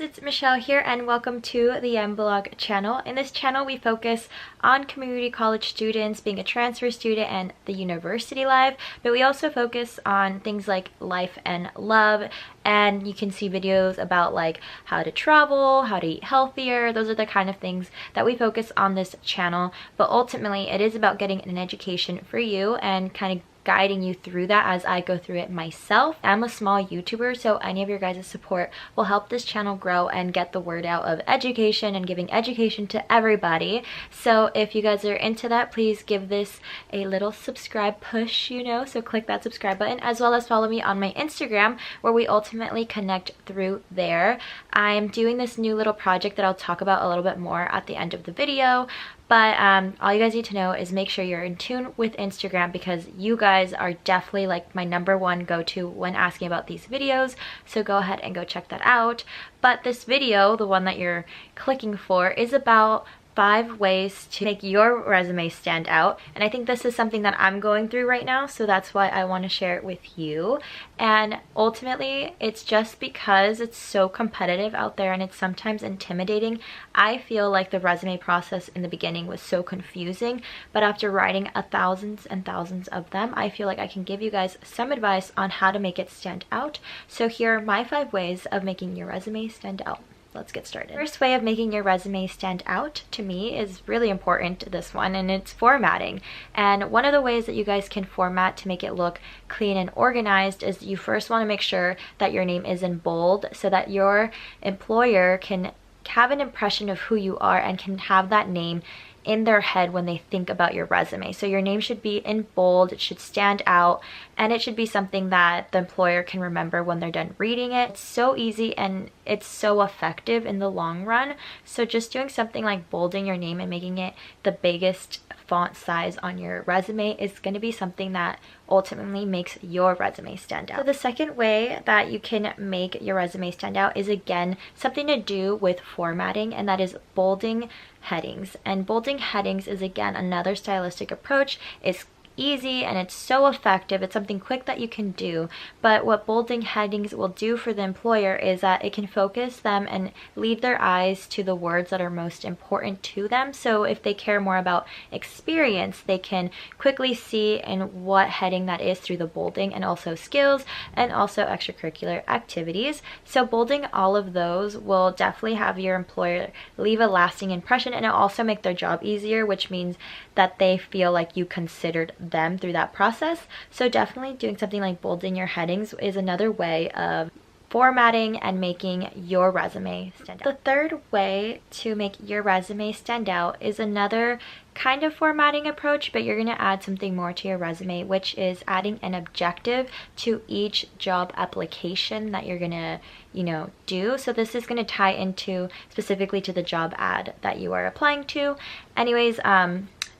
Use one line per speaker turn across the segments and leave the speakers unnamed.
guys, it's Michelle here and welcome to the Blog channel. In this channel we focus on community college students, being a transfer student, and the university life, but we also focus on things like life and love, and you can see videos about like how to travel, how to eat healthier. Those are the kind of things that we focus on this channel, but ultimately it is about getting an education for you and kind of guiding you through that as I go through it myself. I'm a small YouTuber, so any of your guys' support will help this channel grow and get the word out of education and giving education to everybody. So if you guys are into that, please give this a little subscribe push, so click that subscribe button, as well as follow me on my Instagram where we ultimately connect through there. I'm doing this new little project that I'll talk about a little bit more at the end of the video. But all you guys need to know is make sure you're in tune with Instagram, because you guys are definitely like my #1 go-to when asking about these videos. So go ahead and go check that out. But this video, the one that you're clicking for, is about 5 ways to make your resume stand out, and I think this is something that I'm going through right now, so that's why I want to share it with you. And ultimately it's just because it's so competitive out there and it's sometimes intimidating. I feel like the resume process in the beginning was so confusing, but after writing thousands and thousands of them, I feel like I can give you guys some advice on how to make it stand out. So here are my 5 ways of making your resume stand out. Let's get started. First way of making your resume stand out to me is really important, this one, and it's formatting. And one of the ways that you guys can format to make it look clean and organized is you first want to make sure that your name is in bold so that your employer can have an impression of who you are and can have that name in their head when they think about your resume. So your name should be in bold, it should stand out, and it should be something that the employer can remember when they're done reading it. It's so easy and it's so effective in the long run. So just doing something like bolding your name and making it the biggest font size on your resume is going to be something that ultimately makes your resume stand out. So the second way that you can make your resume stand out is, again, something to do with formatting, and that is bolding headings. And bolding headings is, again, another stylistic approach. It's easy and it's so effective. It's something quick that you can do, but what bolding headings will do for the employer is that it can focus them and lead their eyes to the words that are most important to them. So if they care more about experience, they can quickly see in what heading that is through the bolding, and also skills and also extracurricular activities. So bolding all of those will definitely have your employer leave a lasting impression, and it'll also make their job easier, which means that they feel like you considered them through that process. So definitely doing something like bolding your headings is another way of formatting and making your resume stand out. The third way to make your resume stand out is another kind of formatting approach, but you're going to add something more to your resume, which is adding an objective to each job application that you're going to do. So this is going to tie into specifically to the job ad that you are applying to. Anyways,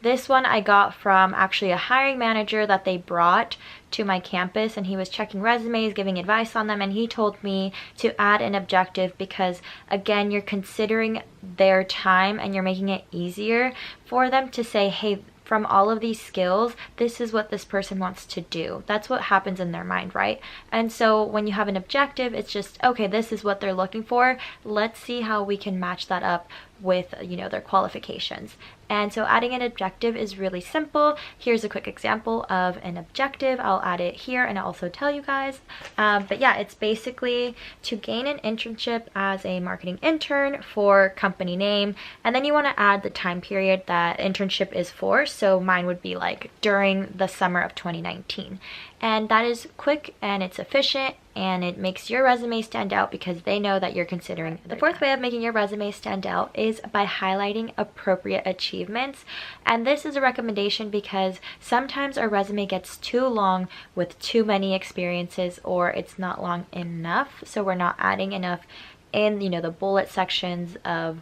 this one I got from actually a hiring manager that they brought to my campus, and he was checking resumes, giving advice on them, and he told me to add an objective because, again, you're considering their time and you're making it easier for them to say, hey, from all of these skills, this is what this person wants to do. That's what happens in their mind, right? And so when you have an objective, it's just, okay, this is what they're looking for. Let's see how we can match that up with, their qualifications. And so adding an objective is really simple. Here's a quick example of an objective. I'll add it here and I'll also tell you guys. But yeah, it's basically to gain an internship as a marketing intern for company name. And then you want to add the time period that internship is for. So mine would be like during the summer of 2019. And that is quick and it's efficient and it makes your resume stand out because they know that you're considering it. The fourth way of making your resume stand out is by highlighting appropriate achievements. And this is a recommendation because sometimes our resume gets too long with too many experiences, or it's not long enough. So we're not adding enough in, the bullet sections of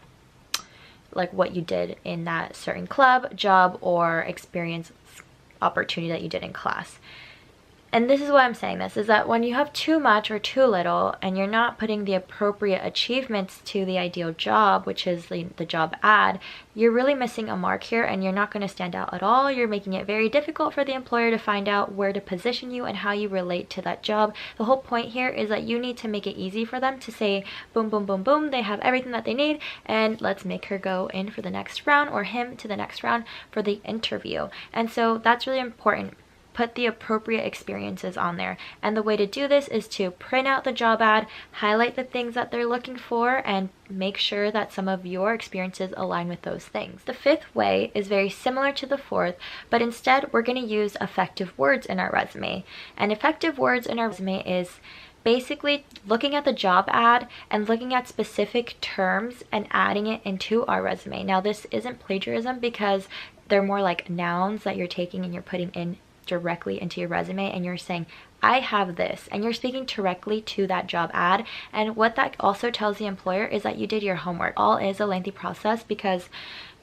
like what you did in that certain club, job, or experience opportunity that you did in class. and this is why I'm saying this, is that when you have too much or too little and you're not putting the appropriate achievements to the ideal job, which is the job ad, you're really missing a mark here and you're not going to stand out at all. You're making it very difficult for the employer to find out where to position you and how you relate to that job. The whole point here is that you need to make it easy for them to say boom, boom, boom, boom, they have everything that they need, and let's make her go in for the next round, or him to the next round for the interview. And so that's really important. Put the appropriate experiences on there. And the way to do this is to print out the job ad, highlight the things that they're looking for, and make sure that some of your experiences align with those things. The fifth way is very similar to the fourth, but instead we're going to use effective words in our resume. And effective words in our resume is basically looking at the job ad and looking at specific terms and adding it into our resume. Now, this isn't plagiarism because they're more like nouns that you're taking and you're putting in directly into your resume, and you're saying, I have this, and you're speaking directly to that job ad. And what that also tells the employer is that you did your homework. All is a lengthy process because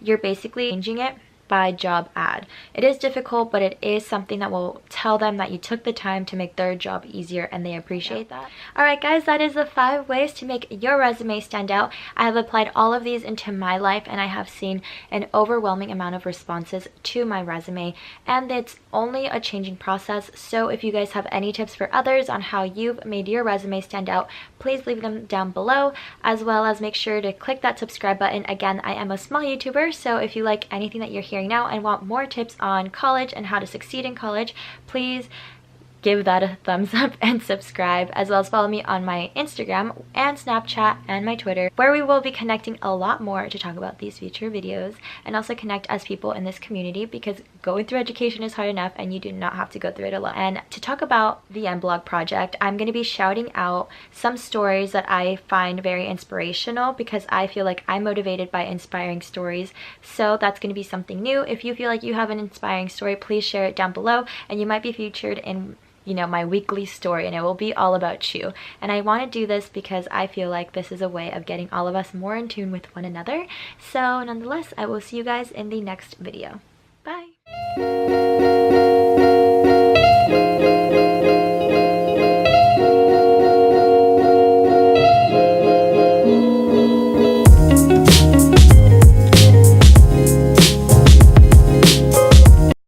you're basically changing it by job ad. It is difficult, but it is something that will tell them that you took the time to make their job easier, and they appreciate that. Alright guys, that is the 5 ways to make your resume stand out. I have applied all of these into my life and I have seen an overwhelming amount of responses to my resume, and it's only a changing process. So if you guys have any tips for others on how you've made your resume stand out, please leave them down below, as well as make sure to click that subscribe button. Again, I am a small YouTuber, so if you like anything that you're hearing now and want more tips on college and how to succeed in college, please give that a thumbs up and subscribe, as well as follow me on my Instagram and Snapchat and my Twitter, where we will be connecting a lot more to talk about these future videos and also connect as people in this community, because going through education is hard enough and you do not have to go through it alone. And to talk about the mblog project, I'm going to be shouting out some stories that I find very inspirational, because I feel like I'm motivated by inspiring stories. So that's going to be something new. If you feel like you have an inspiring story, please share it down below and you might be featured in my weekly story, and it will be all about you. And I want to do this because I feel like this is a way of getting all of us more in tune with one another. So nonetheless, I will see you guys in the next video. Bye!